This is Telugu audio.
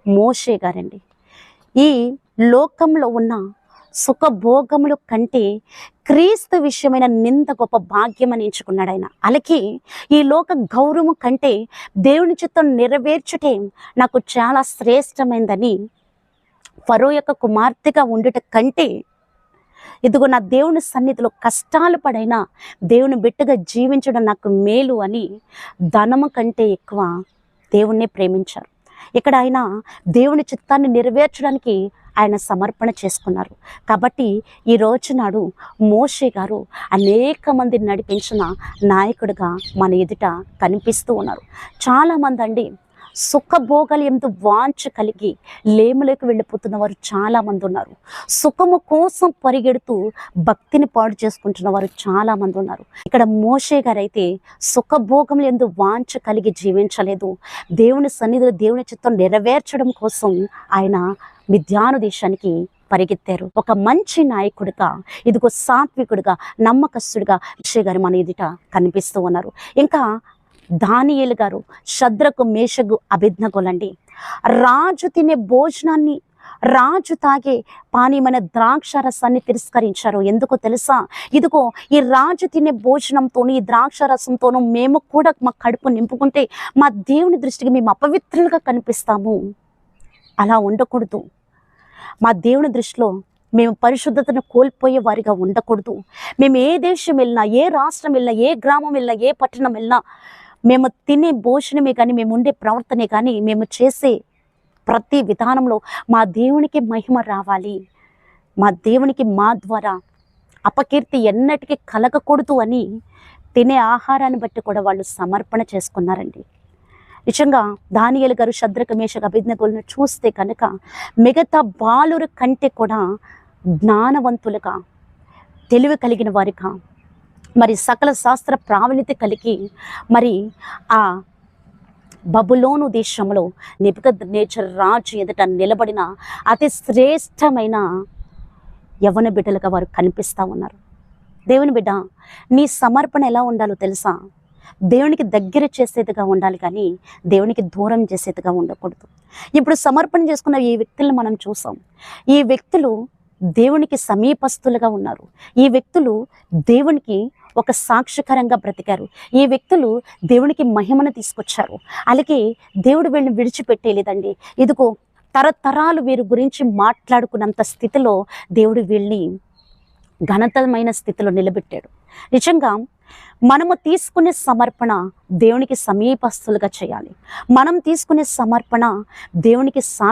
మోషే గారండి. ఈ లోకంలో ఉన్న సుఖభోగముల కంటే క్రీస్తు విషయమైన నింద గొప్ప భాగ్యమని ఎంచుకున్నాడు ఆయన. అలాగే ఈ లోక గౌరవం కంటే దేవుని చిత్తం నెరవేర్చుటే నాకు చాలా శ్రేష్టమైందని, ఫరో యొక్క కుమార్తెగా ఉండుట కంటే ఇదిగో నా దేవుని సన్నిధిలో కష్టాలు పడైనా దేవుని బిడ్డగా జీవించడం నాకు మేలు అని ధనము కంటే ఎక్కువ దేవుణ్ణి ప్రేమించారు. ఇక్కడ ఆయన దేవుని చిత్తాన్ని నెరవేర్చడానికి ఆయన సమర్పణ చేసుకున్నారు. కాబట్టి ఈ రోజు నాడు మోషే గారు అనేక మందిని నడిపించిన నాయకుడిగా మన ఎదుట కనిపిస్తూ ఉన్నారు. చాలామంది అండి సుఖభోగాలు ఎందు వాంఛ కలిగి లేములోకి వెళ్ళిపోతున్న వారు చాలామంది ఉన్నారు. సుఖము కోసం పరిగెడుతూ భక్తిని పాడు చేసుకుంటున్న వారు చాలామంది ఉన్నారు. ఇక్కడ మోషే గారైతే సుఖభోగములు ఎందు వాంఛ కలిగి జీవించలేదు. దేవుని సన్నిధిలో దేవుని చిత్తం నెరవేర్చడం కోసం ఆయన మిద్యాను దేశానికి పరిగెత్తారు. ఒక మంచి నాయకుడిగా, ఇదిగో సాత్వికుడిగా, నమ్మకస్తుడిగా మోషే గారు మన ఎదుట కనిపిస్తూ ఉన్నారు. ఇంకా దానియేలు గారు, షద్రకు మేషకు అబేద్నెగోలండి, రాజు తినే భోజనాన్ని, రాజు తాగే పానీయమైన ద్రాక్ష రసాన్ని తిరస్కరించారు. ఎందుకో తెలుసా? ఇదిగో ఈ రాజు తినే భోజనంతోనూ ఈ ద్రాక్ష రసంతోనూ మేము కూడా మా కడుపు నింపుకుంటే మా దేవుని దృష్టికి మేము అపవిత్రులుగా కనిపిస్తాము. అలా ఉండకూడదు. మా దేవుని దృష్టిలో మేము పరిశుద్ధతను కోల్పోయే వారిగా ఉండకూడదు. మేము ఏ దేశం వెళ్ళినా, ఏ రాష్ట్రం వెళ్ళినా, ఏ గ్రామం వెళ్ళినా, ఏ పట్టణం వెళ్ళినా మేము తినే భోజనమే కానీ, మేము ఉండే ప్రవర్తనే కానీ, మేము చేసే ప్రతి విధానంలో మా దేవునికి మహిమ రావాలి. మా దేవునికి మా ద్వారా అపకీర్తి ఎన్నటికీ కలగకూడదు అని తినే ఆహారాన్ని బట్టి కూడా వాళ్ళు సమర్పణ చేసుకున్నారండి. నిజంగా దానియేలు గారు, షద్రకు మేషకు అబేద్నెగోలను చూస్తే కనుక మిగతా బాలుర కంటే కూడా జ్ఞానవంతులుగా, తెలివి కలిగిన వారిగా, మరి సకల శాస్త్ర ప్రావీణ్యత కలిగి, మరి ఆ బబులోను దేశంలో నెబుకద్నెజర్ రాజు ఎదుట నిలబడిన అతి శ్రేష్టమైన యవ్వన బిడ్డలుగా వారు కనిపిస్తూ ఉన్నారు. దేవుని బిడ్డ, నీ సమర్పణ ఎలా ఉండాలో తెలుసా? దేవునికి దగ్గర చేసేదిగా ఉండాలి కానీ దేవునికి దూరం చేసేదిగా ఉండకూడదు. ఇప్పుడు సమర్పణ చేసుకున్న ఈ వ్యక్తులను మనం చూసాం. ఈ వ్యక్తులు దేవునికి సమీపస్తులుగా ఉన్నారు. ఈ వ్యక్తులు దేవునికి ఒక సాక్షికరంగా బ్రతికారు. ఈ వ్యక్తులు దేవునికి మహిమను తీసుకొచ్చారు. అలాగే దేవుడు వీళ్ళని విడిచిపెట్టేలేదండి. ఇదిగో తరతరాలు వీరి గురించి మాట్లాడుకున్నంత స్థితిలో దేవుడు వీళ్ళని ఘనతమైన స్థితిలో నిలబెట్టాడు. నిజంగా మనము తీసుకునే సమర్పణ దేవునికి సమీపస్తులుగా చేయాలి. మనం తీసుకునే సమర్పణ దేవునికి